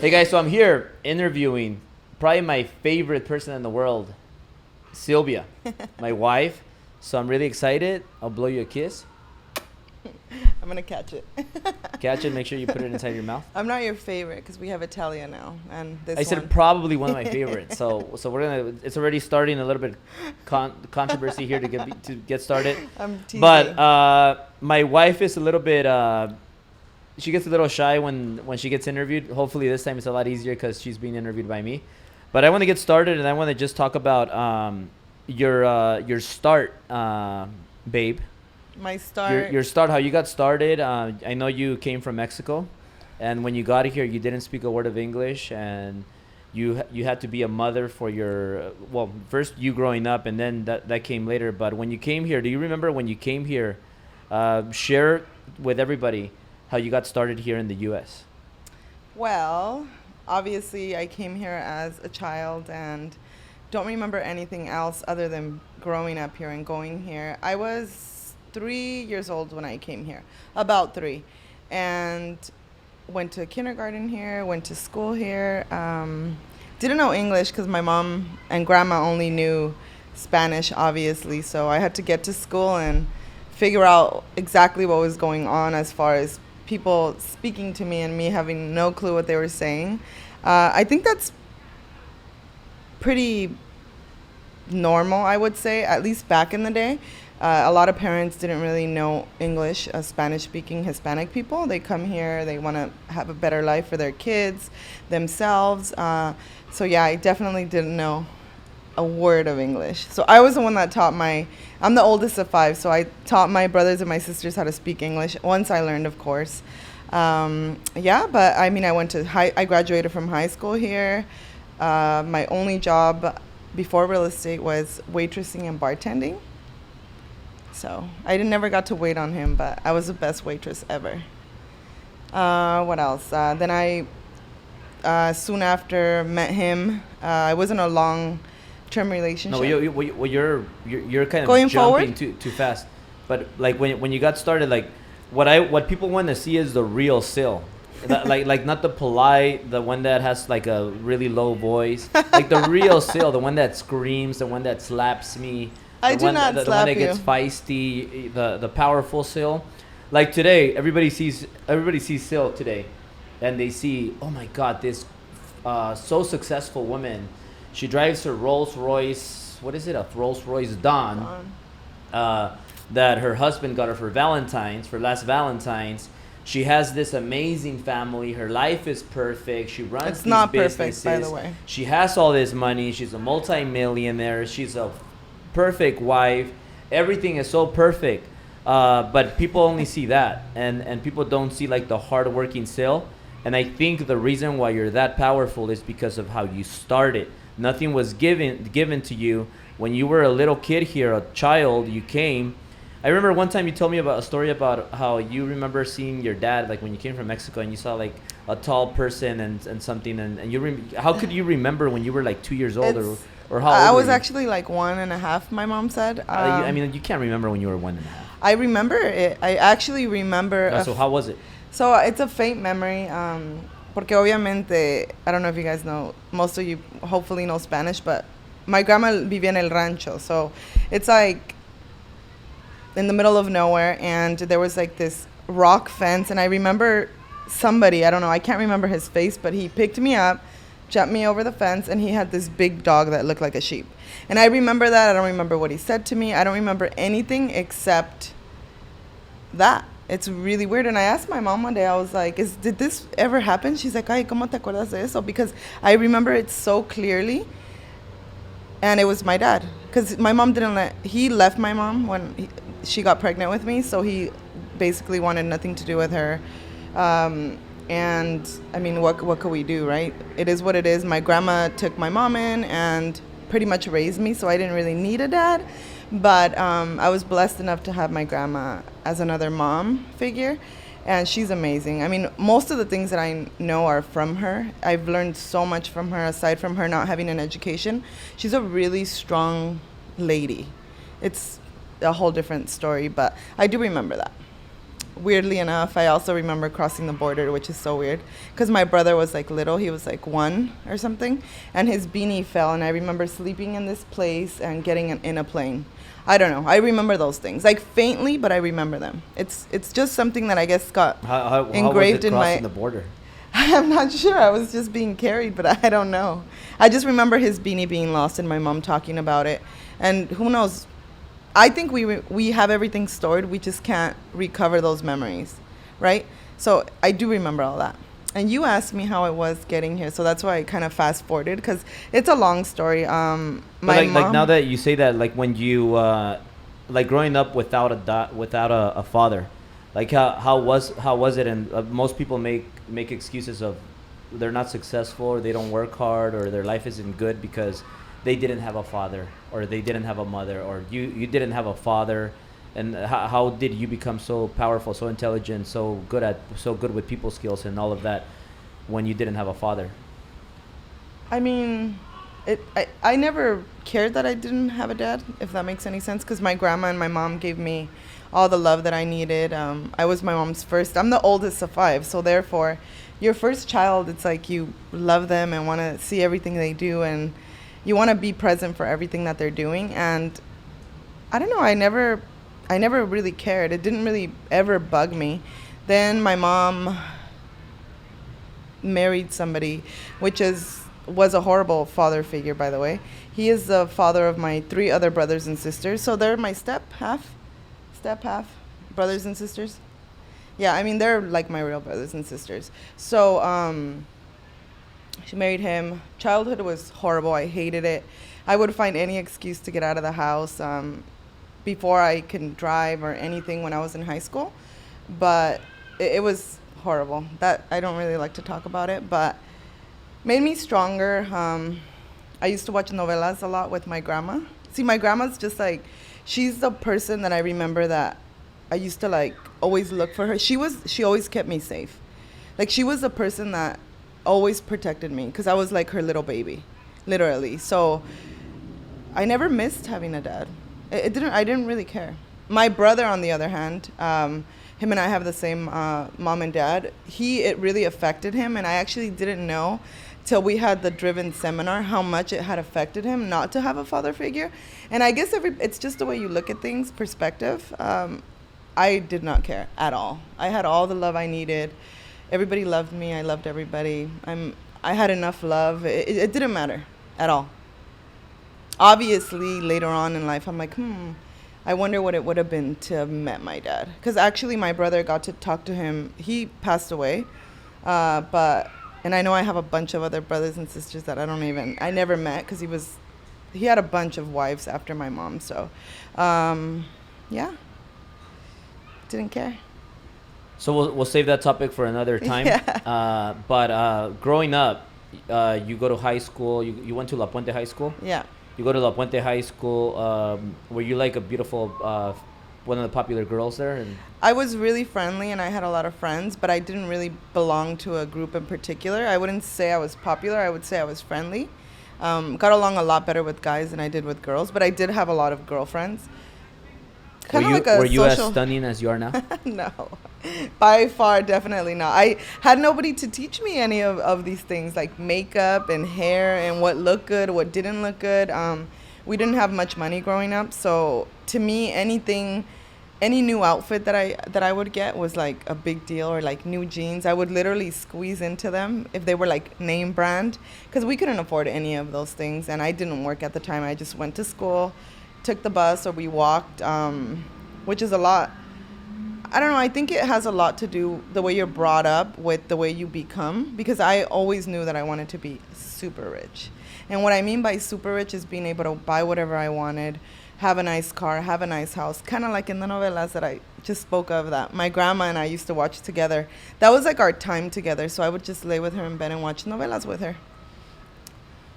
Hey guys, so I'm here interviewing probably my favorite person in the world, Sylvia, my wife. So I'm really excited. I'll blow you a kiss. I'm gonna catch it. Catch it. Make sure you put it inside your mouth. I'm not your favorite because we have Italia now, and this I said one. probably one of my favorites. So we're gonna. It's already starting a little bit controversy here to get started. I'm teasing. But my wife is a little bit. She gets a little shy when she gets interviewed. Hopefully this time it's a lot easier because she's being interviewed by me. But I want to get started, and I want to just talk about your start, babe. My start. Your start, how you got started. I know you came from Mexico, and when you got here, you didn't speak a word of English, and you had to be a mother for your first you growing up, and then that came later. But when you came here, do you remember when you came here? Share with everybody how you got started here in the U.S. Well, obviously I came here as a child and don't remember anything else other than growing up here and going here. I was 3 years old when I came here, about 3, and went to kindergarten here, went to school here. Didn't know English because my mom and grandma only knew Spanish, obviously, so I had to get to school and figure out exactly what was going on as far as people speaking to me and me having no clue what they were saying. I think that's pretty normal, I would say, at least back in the day. A lot of parents didn't really know English as Spanish-speaking Hispanic people. They come here, they want to have a better life for their kids, themselves. So yeah, I definitely didn't know a word of English. So I was the one that I'm the oldest of 5, so I taught my brothers and my sisters how to speak English once I learned, of course. But I mean, I graduated from high school here. My only job before real estate was waitressing and bartending. So I never got to wait on him, but I was the best waitress ever. What else? Then I soon after met him. I was in a long-term relationship. No, you're kind of Going jumping forward? too fast. But like when you got started, like what people want to see is the real Sil. like not the polite, the one that has like a really low voice, like the real Sil, the one that screams, the one that slaps me. I do not the slap one that you. gets feisty, the powerful Sil. Like today, everybody sees Sil today, and they see, oh my God, this so successful woman. She drives her Rolls Royce. What is it? A Rolls Royce Dawn. That her husband got her for last Valentine's. She has this amazing family. Her life is perfect. She runs It's these not businesses. perfect, by the way. She has all this money. She's a multi-millionaire. She's a perfect wife. Everything is so perfect. But people only see that, and people don't see like the hardworking Sil. And I think the reason why you're that powerful is because of how you started. Nothing was given to you when you were a little kid here, a child. You came. I remember one time you told me about a story about how you remember seeing your dad, like when you came from Mexico, and you saw like a tall person and something, and how could you remember when you were like 2 years old or how old I were was you? actually like 1.5. My mom said. I mean, you can't remember when you were 1.5. I remember it. I actually remember. So how was it? So it's a faint memory. Porque obviamente, I don't know if you guys know, most of you hopefully know Spanish, but my grandma vivía en el rancho. So it's like in the middle of nowhere, and there was like this rock fence, and I remember somebody, I don't know, I can't remember his face, but he picked me up, jumped me over the fence, and he had this big dog that looked like a sheep. And I remember that. I don't remember what he said to me. I don't remember anything except that. It's really weird. And I asked my mom one day, I was like, did this ever happen? She's like, ay, ¿cómo te acuerdas de eso? Because I remember it so clearly. And it was my dad. Because my mom he left my mom when she got pregnant with me. So he basically wanted nothing to do with her. And I mean, what could we do, right? It is what it is. My grandma took my mom in and pretty much raised me. So I didn't really need a dad. But I was blessed enough to have my grandma as another mom figure, and she's amazing. I mean, most of the things that I know are from her. I've learned so much from her, aside from her not having an education. She's a really strong lady. It's a whole different story, but I do remember that. weirdly enough, I also remember crossing the border, which is so weird, because my brother was like little. He was like 1 or something, and his beanie fell, and I remember sleeping in this place and getting in a plane. I don't know. I remember those things, like faintly, but I remember them. It's just something that I guess got How engraved was it in my. crossing the border? I'm not sure. I was just being carried, but I don't know. I just remember his beanie being lost and my mom talking about it. And who knows? I think we have everything stored. We just can't recover those memories, right? So I do remember all that. And you asked me how it was getting here, so that's why I kind of fast forwarded because it's a long story. My But mom. like now that you say that, like when you like growing up without a father, like how was it? And most people make excuses of they're not successful or they don't work hard or their life isn't good because they didn't have a father or they didn't have a mother or you didn't have a father. And how did you become so powerful, so intelligent, so good with people skills and all of that when you didn't have a father? I mean, I never cared that I didn't have a dad, if that makes any sense, because my grandma and my mom gave me all the love that I needed. I was my mom's first. I'm the oldest of 5, so therefore, your first child, it's like you love them and want to see everything they do, and you want to be present for everything that they're doing. And I don't know, I never really cared. It didn't really ever bug me. Then my mom married somebody, which was a horrible father figure, by the way. He is the father of my 3 other brothers and sisters, so they're my step half brothers and sisters. Yeah, I mean they're like my real brothers and sisters. So she married him. Childhood was horrible. I hated it. I would find any excuse to get out of the house before I can drive or anything when I was in high school, but it was horrible. That I don't really like to talk about it, but made me stronger. I used to watch novelas a lot with my grandma. See, my grandma's just like, she's the person that I remember that I used to like always look for her. She always kept me safe. Like she was the person that always protected me because I was like her little baby, literally. So I never missed having a dad. I didn't really care. My brother, on the other hand, him and I have the same mom and dad. It really affected him, and I actually didn't know till we had the Driven seminar how much it had affected him not to have a father figure. And I guess it's just the way you look at things, perspective. I did not care at all. I had all the love I needed. Everybody loved me. I loved everybody. I had enough love. It didn't matter at all. Obviously, later on in life, I'm like, I wonder what it would have been to have met my dad. Because actually, my brother got to talk to him. He passed away. And I know I have a bunch of other brothers and sisters that I never met because he had a bunch of wives after my mom. So, yeah, didn't care. So we'll save that topic for another time. Yeah. But growing up, you go to high school. You went to La Puente High School. Yeah. You go to La Puente High School. Were you like a beautiful, one of the popular girls there? And I was really friendly and I had a lot of friends, but I didn't really belong to a group in particular. I wouldn't say I was popular. I would say I was friendly. Got along a lot better with guys than I did with girls, but I did have a lot of girlfriends. Were you as stunning as you are now? No, by far, definitely not. I had nobody to teach me any of these things like makeup and hair and what looked good, what didn't look good. We didn't have much money growing up, so to me, any new outfit that I would get was like a big deal, or like new jeans. I would literally squeeze into them if they were like name brand, because we couldn't afford any of those things, and I didn't work at the time. I just went to school, took the bus, or we walked, which is a lot. I don't know, I think it has a lot to do the way you're brought up with the way you become, because I always knew that I wanted to be super rich. And what I mean by super rich is being able to buy whatever I wanted, have a nice car, have a nice house, kind of like in the novelas that I just spoke of that my grandma and I used to watch together. That was like our time together, so I would just lay with her in bed and watch novelas with her.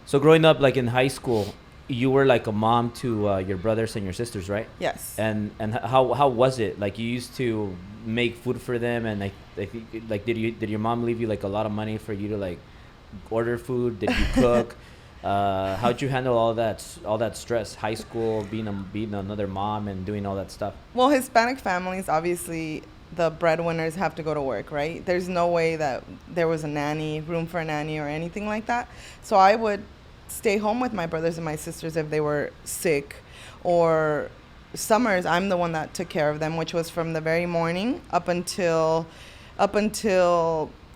So growing up, like in high school, you were like a mom to your brothers and your sisters, right? Yes. And how was it? Like you used to make food for them, and like did your mom leave you like a lot of money for you to like order food? Did you cook? How'd you handle all that stress? High school, being another mom and doing all that stuff. Well, Hispanic families, obviously, the breadwinners have to go to work, right? There's no way that there was a nanny, room for a nanny or anything like that. So I would stay home with my brothers and my sisters if they were sick, or summers I'm the one that took care of them, which was from the very morning up until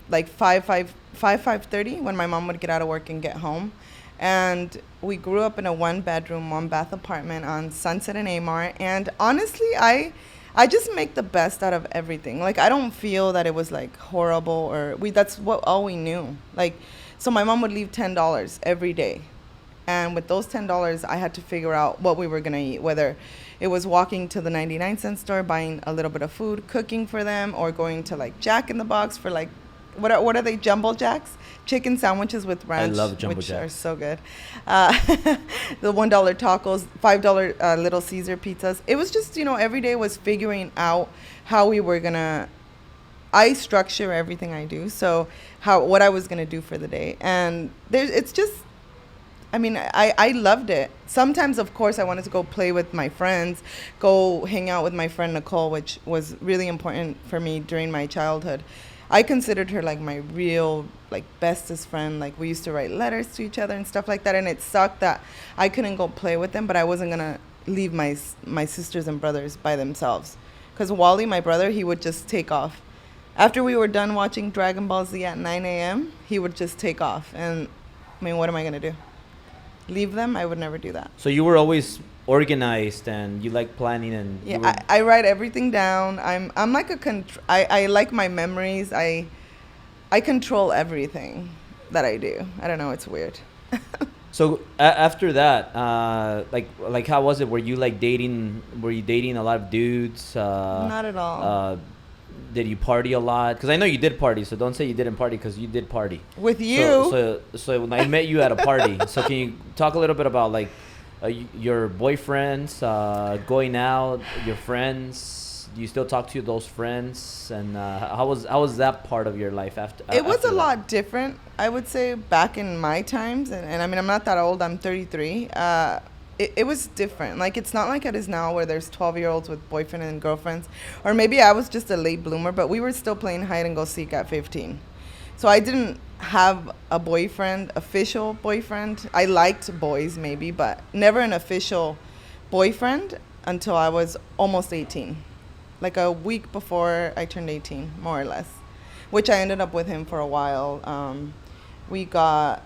like 5:30 when my mom would get out of work and get home. And we grew up in a 1 bedroom, 1 bath apartment on Sunset and Amar. And honestly, I just make the best out of everything. Like, I don't feel that it was like horrible, or that's what all we knew. Like, so my mom would leave $10 every day. And with those $10, I had to figure out what we were going to eat, whether it was walking to the 99-cent store, buying a little bit of food, cooking for them, or going to like Jack in the Box for like, what are they, Jumbo Jacks? Chicken sandwiches with ranch, I love Jumbo which Jacks. are so good. The $1 tacos, $5 Little Caesar pizzas. It was just, every day was figuring out how we were going to, I structure everything I do. So what I was going to do for the day. And it's just, I loved it. Sometimes, of course, I wanted to go play with my friends, go hang out with my friend Nicole, which was really important for me during my childhood. I considered her like my real, like, bestest friend. Like, we used to write letters to each other and stuff like that. And it sucked that I couldn't go play with them, but I wasn't going to leave my sisters and brothers by themselves. Because Wally, my brother, he would just take off. After we were done watching Dragon Ball Z at 9 a.m., he would just take off. And, what am I going to do? Leave them? I would never do that. So you were always organized and you like planning, and yeah, I write everything down. I'm like I like my memories. I control everything that I do. I don't know, it's weird. So after that, like how was it? Were you dating a lot of dudes? Not at all. Did you party a lot? Because I know you did party, so don't say you didn't party, because you did party. With you? So when I met you at a party. So can you talk a little bit about your boyfriends, going out, your friends? Do you still talk to those friends? And how was that part of your life after? It was after a lot different, I would say, back in my times. And I'm not that old. I'm 33. It was different. Like, it's not like it is now where there's 12-year-olds with boyfriend and girlfriends. Or maybe I was just a late bloomer, but we were still playing hide and go seek at 15. So I didn't have a boyfriend, official boyfriend. I liked boys maybe, but never an official boyfriend until I was almost 18. Like a week before I turned 18, more or less. Which I ended up with him for a while. We got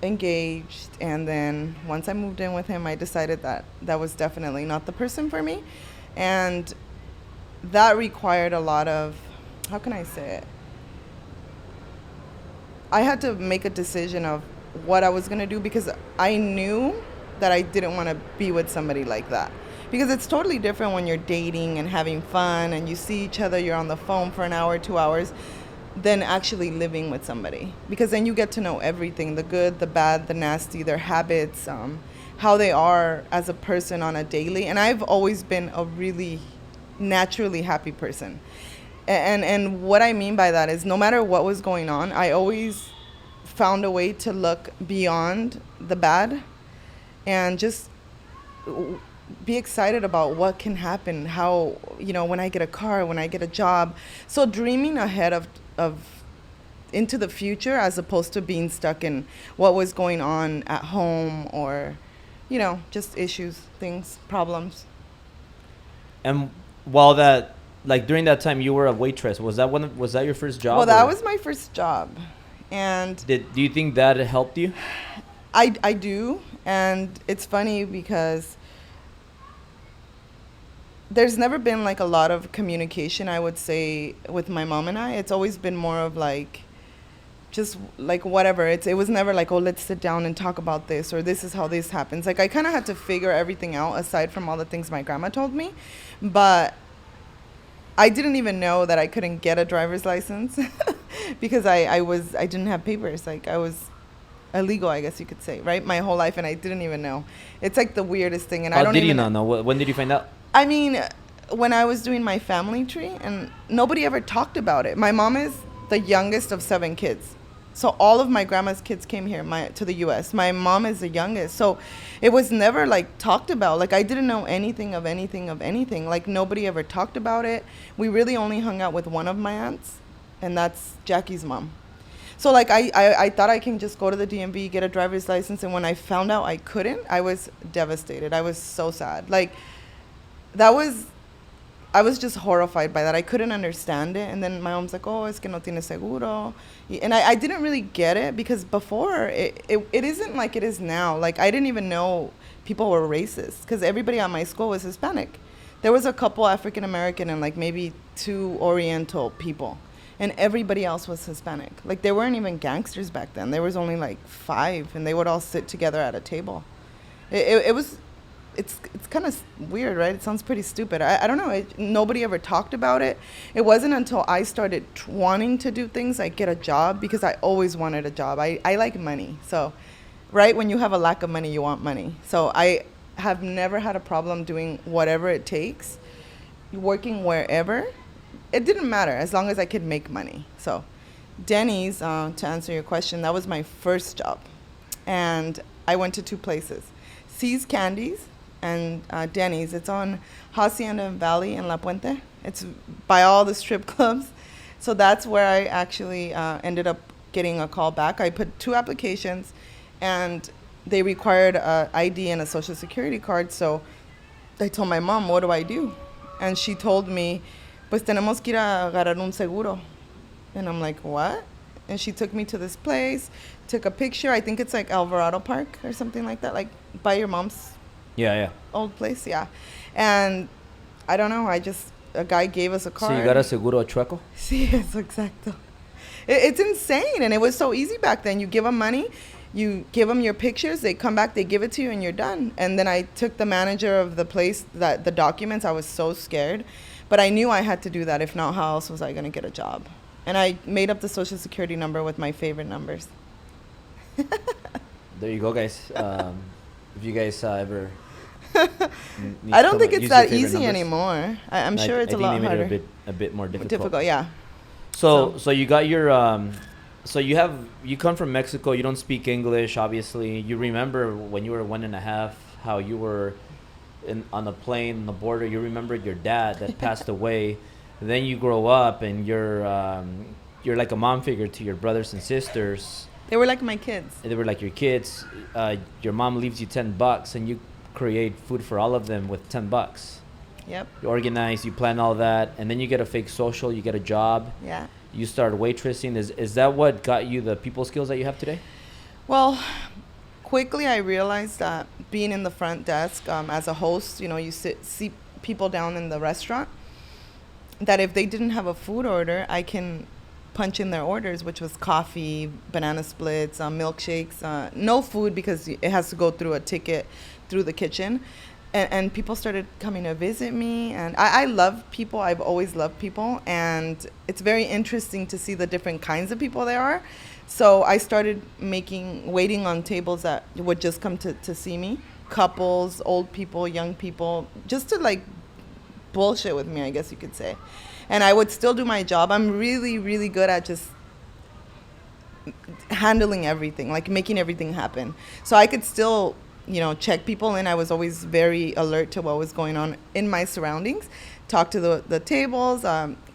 engaged, and then once I moved in with him, I decided that was definitely not the person for me. And that required a lot of, how can I say it? I had to make a decision of what I was going to do, because I knew that I didn't want to be with somebody like that. Because it's totally different when you're dating and having fun and you see each other, you're on the phone for an hour, 2 hours, than actually living with somebody. Because then you get to know everything, the good, the bad, the nasty, their habits, how they are as a person on a daily. And I've always been a really naturally happy person. And what I mean by that is, no matter what was going on, I always found a way to look beyond the bad and just be excited about what can happen, how, when I get a car, when I get a job. So dreaming ahead of into the future, as opposed to being stuck in what was going on at home, or, just issues, things, problems. And while that, during that time, you were a waitress. Was that your first job? Well, that was my first job. And do you think that helped you? I do. And it's funny because there's never been a lot of communication, I would say, with my mom and I. It's always been more of just whatever. It was never oh, let's sit down and talk about this, or this is how this happens. I kind of had to figure everything out, aside from all the things my grandma told me. But I didn't even know that I couldn't get a driver's license because I didn't have papers. I was illegal, I guess you could say, right? My whole life, and I didn't even know. It's the weirdest thing. And I don't did even you not know? When did you find out? When I was doing my family tree, and nobody ever talked about it. My mom is the youngest of 7 kids. So all of my grandma's kids came here to the US. My mom is the youngest. So it was never like talked about. Like I didn't know anything of anything of anything. Like nobody ever talked about it. We really only hung out with one of my aunts, and that's Jackie's mom. So like I thought I can just go to the DMV, get a driver's license, and when I found out I couldn't, I was devastated. I was so sad. Like that was I was just horrified by that. I couldn't understand it. And then my mom's like, oh, es que no tiene seguro. And I didn't really get it because before, it isn't like it is now. Like, I didn't even know people were racist because everybody at my school was Hispanic. There was a couple African-American and, like, maybe 2 Oriental people. And everybody else was Hispanic. Like, there weren't even gangsters back then. There was only, like, 5, and they would all sit together at a table. It was... It's kind of weird, right? It sounds pretty stupid. I don't know. Nobody ever talked about it. It wasn't until I started wanting to do things, like get a job, because I always wanted a job. I like money. So, right, when you have a lack of money, you want money. So I have never had a problem doing whatever it takes, working wherever. It didn't matter as long as I could make money. So Denny's, to answer your question, that was my first job. And I went to 2 places. C's Candies and Denny's. It's on Hacienda Valley in La Puente. It's by all the strip clubs. So that's where I actually ended up getting a call back. I put 2 applications, and they required a ID and a social security card. So I told my mom, what do I do? And she told me, pues tenemos que ir a agarrar un seguro. And I'm like, what? And she took me to this place, took a picture. I think it's like Alvarado Park or something like that, like by your mom's old place, yeah. And I don't know, a guy gave us a card. So you got a seguro chueco? Sí, eso exacto. It's insane, and it was so easy back then. You give them money, you give them your pictures, they come back, they give it to you, and you're done. And then I took the manager of the place, the documents. I was so scared, but I knew I had to do that. If not, how else was I going to get a job? And I made up the social security number with my favorite numbers. There you go, guys. If you guys ever... I don't think it's that easy numbers anymore. I'm sure it's a lot harder. It a bit more difficult. Yeah. So you got your... so you come from Mexico. You don't speak English, obviously. You remember when you were 1.5, how you were on the plane, on the border. You remember your dad that passed away. Then you grow up and you're like a mom figure to your brothers and sisters. They were like my kids. They were like your kids. Your mom leaves you $10 and you create food for all of them with $10. Yep. You organize, you plan all that, and then you get a fake social, you get a job. Yeah. You start waitressing. Is that what got you the people skills that you have today? Well, quickly I realized that being in the front desk as a host, you see people down in the restaurant, that if they didn't have a food order, I can punch in their orders, which was coffee, banana splits, milkshakes, no food because it has to go through a ticket through the kitchen. And people started coming to visit me. And I love people. I've always loved people. And it's very interesting to see the different kinds of people there are. So I started waiting on tables that would just come to see me. Couples, old people, young people, just to like bullshit with me, I guess you could say. And I would still do my job. I'm really, really good at just handling everything, like making everything happen. So I could still, check people in. I was always very alert to what was going on in my surroundings, talk to the tables,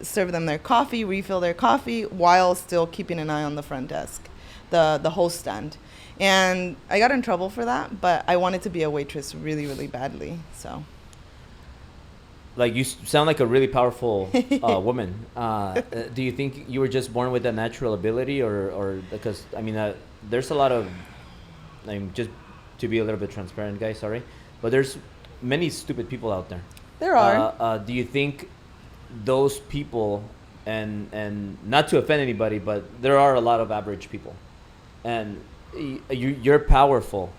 serve them their coffee, refill their coffee, while still keeping an eye on the front desk, the host stand. And I got in trouble for that, but I wanted to be a waitress really, really badly, so... Like, you sound like a really powerful woman. Do you think you were just born with that natural ability, or because there's a lot of, just to be a little bit transparent, guys, sorry, but there's many stupid people out there. There are. Do you think those people, and not to offend anybody, but there are a lot of average people, and you're powerful.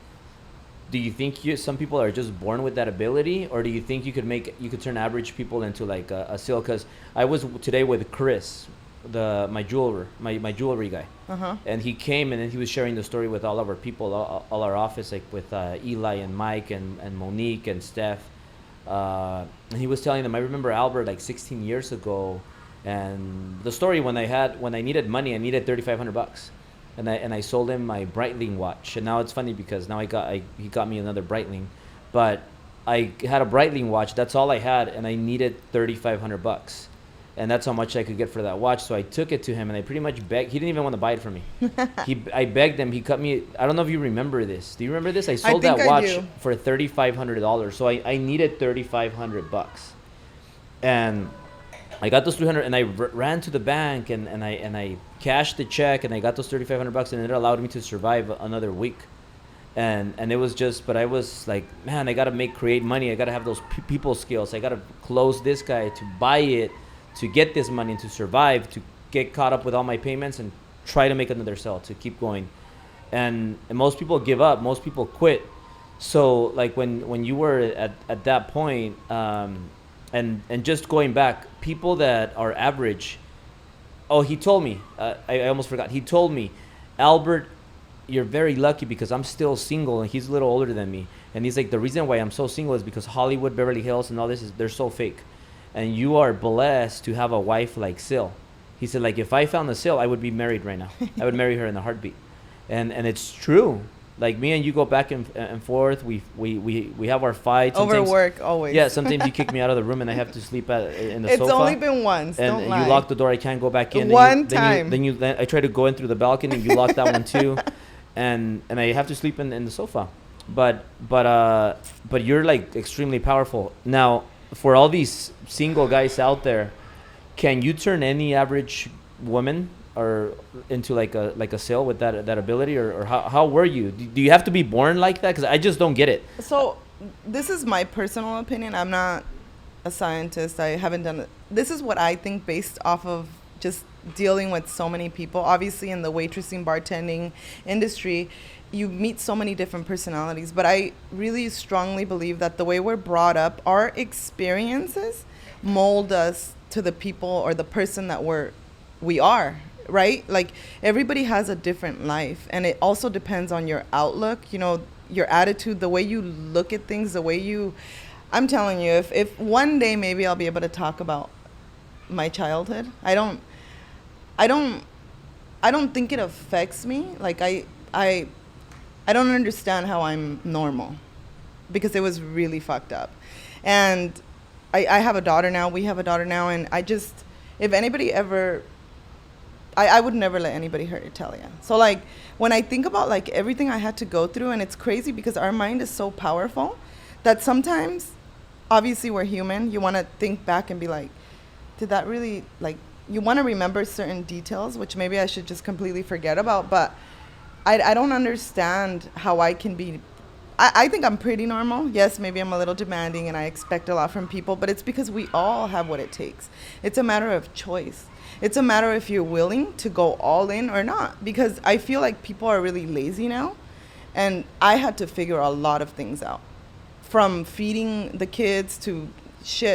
Do you think some people are just born with that ability, or do you think you could turn average people into like a seal? Because I was today with Chris, my jewelry guy, and he came and then he was sharing the story with all of our people, all our office, like with Eli and Mike and Monique and Steph, and he was telling them, I remember Albert like 16 years ago, and the story when I needed money, I needed $3,500. and I sold him my Breitling watch. And now it's funny because now he got me another Breitling, but I had a Breitling watch. That's all I had, and I needed $3,500, and that's how much I could get for that watch. So I took it to him, and I pretty much begged. He didn't even want to buy it from me. I begged him. He cut me. I don't know if you remember this. Do you remember this? I sold that watch for $3,500. So I needed $3,500, and I got those 300, and I ran to the bank, and I cashed the check, and I got those $3,500, and it allowed me to survive another week. And it was just, but I was like, man, I gotta create money. I gotta have those people skills. I gotta close this guy to buy it, to get this money, and to survive, to get caught up with all my payments, and try to make another sale, to keep going. And most people give up. Most people quit. So like when you were at that point, and just going back, people that are average. Oh, he told me. I almost forgot. He told me, Albert, you're very lucky because I'm still single, and he's a little older than me. And he's like, the reason why I'm so single is because Hollywood, Beverly Hills, and all this they're so fake. And you are blessed to have a wife like Sil. He said, like, if I found a Sil, I would be married right now. I would marry her in a heartbeat. And it's true. Like, me and you go back and forth. We have our fights. Over work, always. Yeah, sometimes you kick me out of the room and I have to sleep in the sofa. It's only been once, and don't lie. You lock the door, I can't go back in. One time. Then I try to go in through the balcony, and you lock that one too. And I have to sleep in the sofa. But you're, like, extremely powerful. Now, for all these single guys out there, can you turn any average woman or into like a sale with that ability, or how were you? Do you have to be born like that? Because I just don't get it. So this is my personal opinion. I'm not a scientist. I haven't done it. This is what I think based off of just dealing with so many people. Obviously, in the waitressing, bartending industry, you meet so many different personalities. But I really strongly believe that the way we're brought up, our experiences mold us to the people or the person that we are. Right? Like, everybody has a different life, and it also depends on your outlook, your attitude, the way you look at things, I'm telling you, if one day maybe I'll be able to talk about my childhood. I don't think it affects me. Like, I don't understand how I'm normal, because it was really fucked up. And I have a daughter now, we have a daughter now, and if anybody ever, I would never let anybody hurt Italia. So, like, when I think about, like, everything I had to go through, and it's crazy because our mind is so powerful that sometimes, obviously we're human, you want to think back and be like, did that really, like, you want to remember certain details, which maybe I should just completely forget about, but I don't understand how I can be. I think I'm pretty normal. Yes, maybe I'm a little demanding and I expect a lot from people, but it's because we all have what it takes. It's a matter of choice. It's a matter if you're willing to go all in or not, because I feel like people are really lazy now, and I had to figure a lot of things out, from feeding the kids to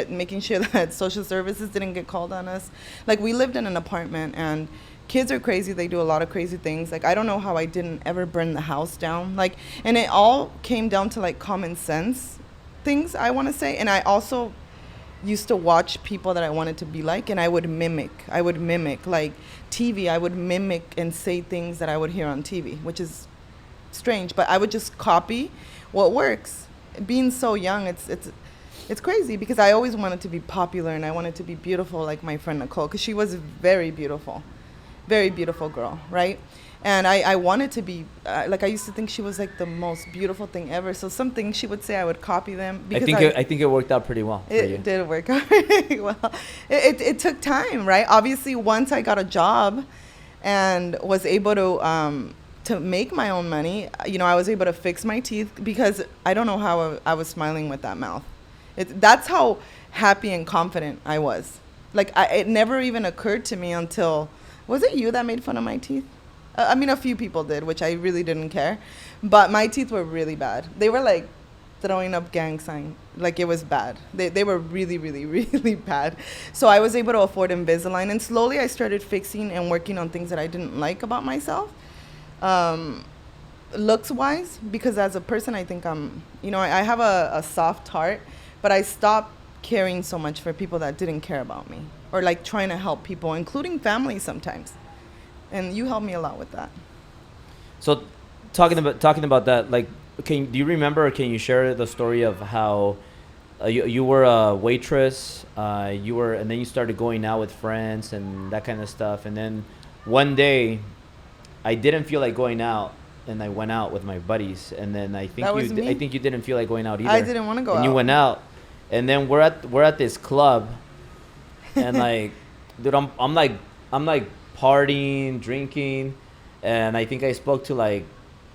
making sure that social services didn't get called on us. Like, we lived in an apartment, and kids are crazy. They do a lot of crazy things. Like, I don't know how I didn't ever burn the house down. Like, and it all came down to, like, common sense things, I want to say. And I also used to watch people that I wanted to be like, and I would mimic like TV. I would mimic and say things that I would hear on TV, which is strange, but I would just copy what works. Being so young, it's crazy, because I always wanted to be popular, and I wanted to be beautiful like my friend Nicole, because she was very beautiful girl, right? And I wanted to be, like, I used to think she was, like, the most beautiful thing ever. So some things she would say, I would copy them. Because I think it worked out pretty well for you. It did work out pretty well. It took time, right? Obviously, once I got a job and was able to make my own money, I was able to fix my teeth, because I don't know how I was smiling with that mouth. That's how happy and confident I was. Like, it never even occurred to me until, was it you that made fun of my teeth? I mean, a few people did, which I really didn't care. But my teeth were really bad. They were like throwing up gang sign. Like, it was bad. They were really, really, really bad. So I was able to afford Invisalign. And slowly I started fixing and working on things that I didn't like about myself. Looks-wise, because as a person, I think I have a soft heart. But I stopped caring so much for people that didn't care about me. Or, like, trying to help people, including family sometimes. And you helped me a lot with that. So, talking about that, like, do you remember or can you share the story of how you were a waitress, and then you started going out with friends and that kind of stuff, and then one day I didn't feel like going out, and I went out with my buddies, and then That was me. I think you didn't feel like going out either. I didn't want to go and out. you went out, and then we're at this club, and like, dude, I'm like partying, drinking, and I think I spoke to like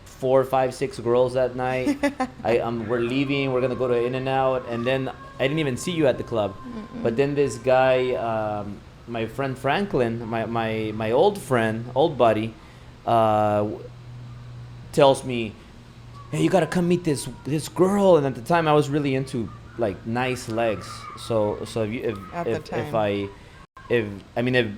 4, 5, 6 girls that night. We're leaving. We're gonna go to In-N-Out, and then I didn't even see you at the club. But then this guy, my friend Franklin, my old friend, old buddy, uh, tells me, "Hey, you gotta come meet this girl." And at the time, I was really into like nice legs. So At the time. if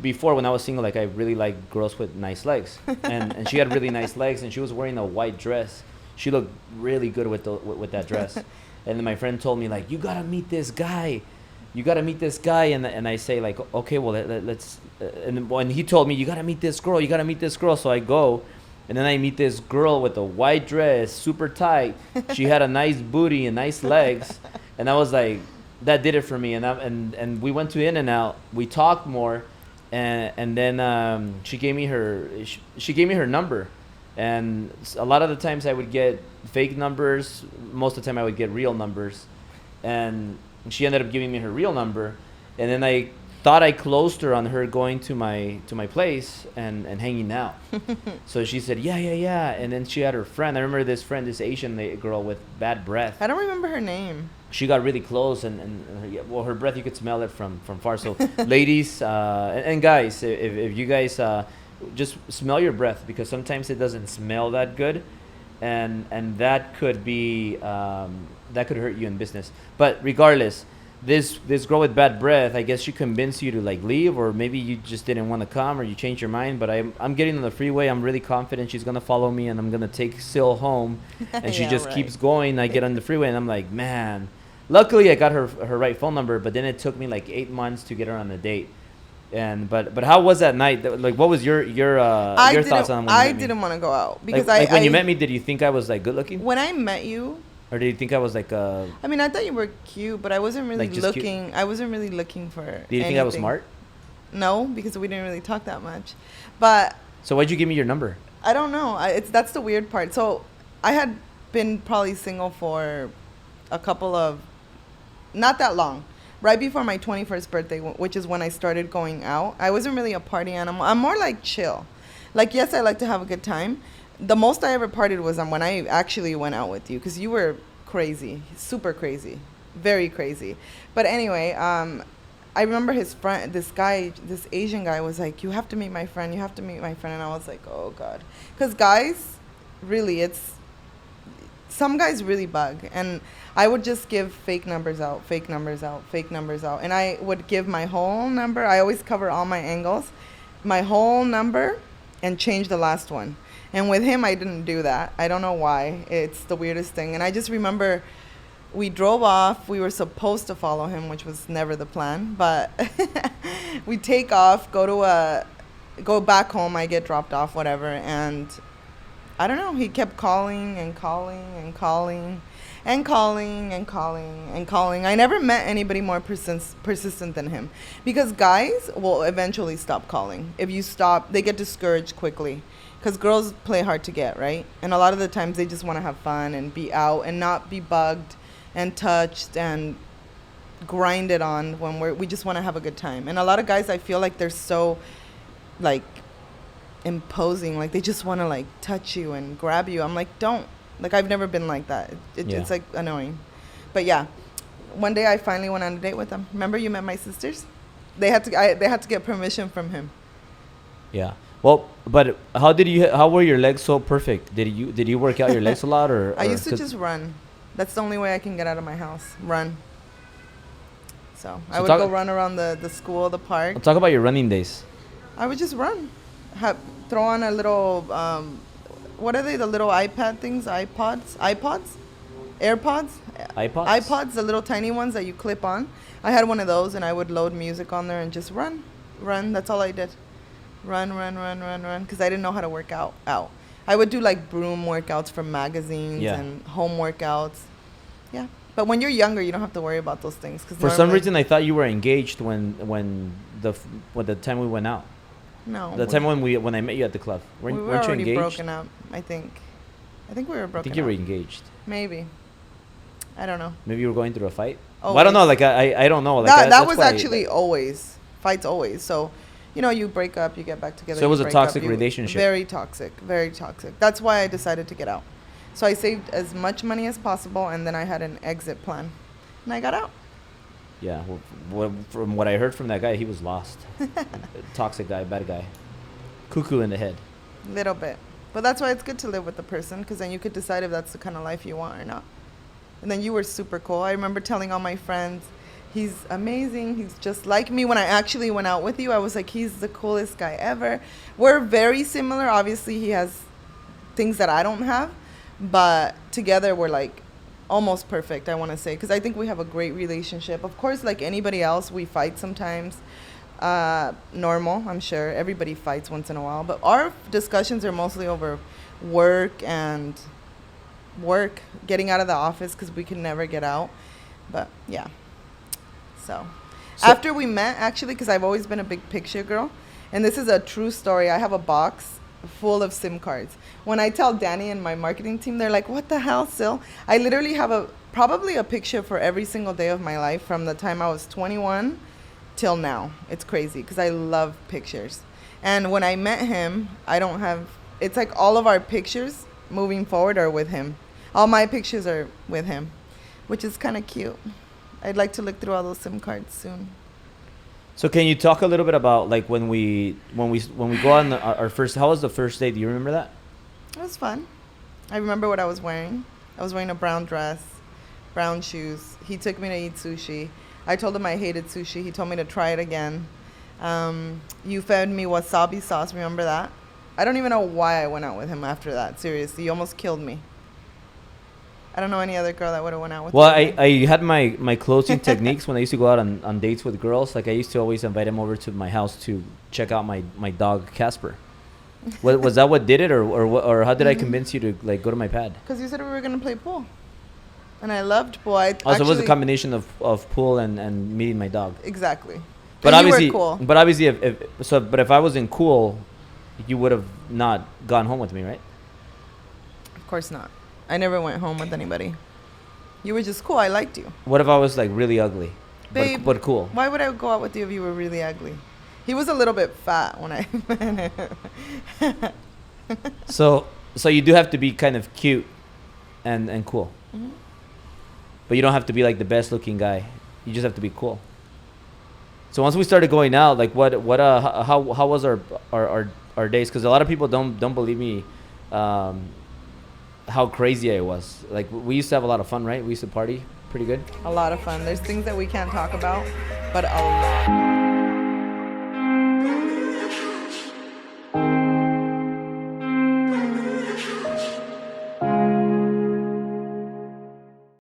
before when I was single, like I really liked girls with nice legs, and she had really nice legs, and she was wearing a white dress. She looked really good with that dress. And then my friend told me like, you gotta meet this guy, and I say like, okay, well let's. And when he told me you gotta meet this girl, so I go, and then I meet this girl with a white dress, super tight. She had a nice booty and nice legs, and I was like, that did it for me. And we went to In-N-Out. We talked more, and then she gave me her number, and a lot of the times I would get fake numbers. Most of the time I would get real numbers, and she ended up giving me her real number, and then I thought I closed her on her going to my place and hanging out. So she said yeah, and then she had her friend. I remember this friend, this Asian girl with bad breath. I don't remember her name. She got really close, and well, her breath, you could smell it from far. So ladies and guys, if you guys just smell your breath, because sometimes it doesn't smell that good, and that could be that could hurt you in business. But regardless, this girl with bad breath, I guess she convinced you to like leave, or maybe you just didn't want to come, or you changed your mind. But I'm getting on the freeway. I'm really confident she's gonna follow me, and I'm gonna take Sil home, and she Yeah, just right. keeps going. I get on the freeway, and I'm like, man. Luckily, I got her right phone number, but then it took me like 8 months to get her on a date. And but how was that night? Like, what was your thoughts on when you I met me? didn't want to go out because Like when you met me, did you think I was like good looking, when I met you, or did you think I was like I mean, I thought you were cute, but I wasn't really Like, just cute? looking. I wasn't really looking for. Did you think I was smart? No, because we didn't really talk that much. But So why'd you give me your number? I don't know. That's the weird part. So I had been probably single for a couple of, not that long, right before my 21st birthday, which is when I started going out. I wasn't really a party animal. I'm more like chill. Like, yes, I like to have a good time. The most I ever partied was when I actually went out with you, because you were crazy, super crazy, very crazy. But anyway, I remember his friend, this Asian guy was like, you have to meet my friend, you have to meet my friend. And I was like, oh, God. Because guys, really, some guys really bug. And I would just give fake numbers out. And I would give my whole number. I always cover all my angles. My whole number and change the last one. And with him, I didn't do that. I don't know why. It's the weirdest thing. And I just remember we drove off. We were supposed to follow him, which was never the plan. But we take off, go back home. I get dropped off, whatever. And I don't know. He kept calling and calling and calling and calling and calling and calling. I never met anybody more persistent than him, because guys will eventually stop calling. If you stop, they get discouraged quickly, because girls play hard to get, right? And a lot of the times they just want to have fun and be out and not be bugged and touched and grinded on when we just want to have a good time. And a lot of guys, I feel like they're so like imposing, like they just want to like touch you and grab you. I'm like, don't. Like, I've never been like that. It's like annoying. But yeah, one day I finally went on a date with him. Remember, you met my sisters? They had to get permission from him. Yeah. Well, but how were your legs so perfect? Did you work out your legs a lot, or I used to just run. That's the only way I can get out of my house. Run. So I would go run around the school, the park. Talk about your running days. I would just run. Throw on a little, what are they, the little iPad things? AirPods? iPods, the little tiny ones that you clip on. I had one of those, and I would load music on there and just run. That's all I did. Run, because I didn't know how to work out. I would do like broom workouts from magazines Yeah. and home workouts. Yeah. But when you're younger, you don't have to worry about those things. Cause For some reason, I thought you were engaged when the time we went out. No. The time when I met you at the club. We were Weren't you already engaged? broken up, I think. I think we were I broken think you were up. engaged. Maybe. I don't know. Maybe you were going through a fight. Always. Well, I don't know. Like I don't know. Like that that's was why actually always. Fights always. So, you know, you break up, you get back together. So it you was a break up, toxic relationship. Very toxic. Very toxic. That's why I decided to get out. So I saved as much money as possible, and then I had an exit plan. And I got out. Yeah. Well, from what I heard from that guy, he was lost. Toxic guy, bad guy. Cuckoo in the head. Little bit. But that's why it's good to live with the person, because then you could decide if that's the kind of life you want or not. And then you were super cool. I remember telling all my friends, he's amazing. He's just like me. When I actually went out with you, I was like, he's the coolest guy ever. We're very similar. Obviously, he has things that I don't have. But together, we're like almost perfect, I want to say. Because I think we have a great relationship. Of course, like anybody else, we fight sometimes. Normal, I'm sure. Everybody fights once in a while. But our discussions are mostly over work, getting out of the office because we can never get out. But yeah. So after we met, actually, because I've always been a big picture girl, and this is a true story. I have a box full of SIM cards. When I tell Danny and my marketing team, they're like, what the hell, Sil? I literally have probably a picture for every single day of my life from the time I was 21 till now. It's crazy because I love pictures. And when I met him, it's like all of our pictures moving forward are with him. All my pictures are with him, which is kind of cute. I'd like to look through all those SIM cards soon. So can you talk a little bit about like when we go on our first? How was the first day? Do you remember that? It was fun. I remember what I was wearing. I was wearing a brown dress, brown shoes. He took me to eat sushi. I told him I hated sushi. He told me to try it again. You fed me wasabi sauce. Remember that? I don't even know why I went out with him after that. Seriously, you almost killed me. I don't know any other girl that would have went out with me. Well, I had my closing techniques when I used to go out on dates with girls. Like I used to always invite them over to my house to check out my dog Casper. Was that what did it, or how did I convince you to like go to my pad? Because you said we were gonna play pool, and I loved pool. So it was a combination of pool and meeting my dog. Exactly. But and obviously, you were cool. But obviously, if I wasn't cool, you would have not gone home with me, right? Of course not. I never went home with anybody. You were just cool. I liked you. What if I was like really ugly, Babe, but cool? Why would I go out with you if you were really ugly? He was a little bit fat when I met him. So you do have to be kind of cute and cool. Mm-hmm. But you don't have to be like the best looking guy. You just have to be cool. So once we started going out, like how was our days? Because a lot of people don't believe me, how crazy I was. Like we used to have a lot of fun, right? We used to party pretty good. A lot of fun. There's things that we can't talk about, but a lot.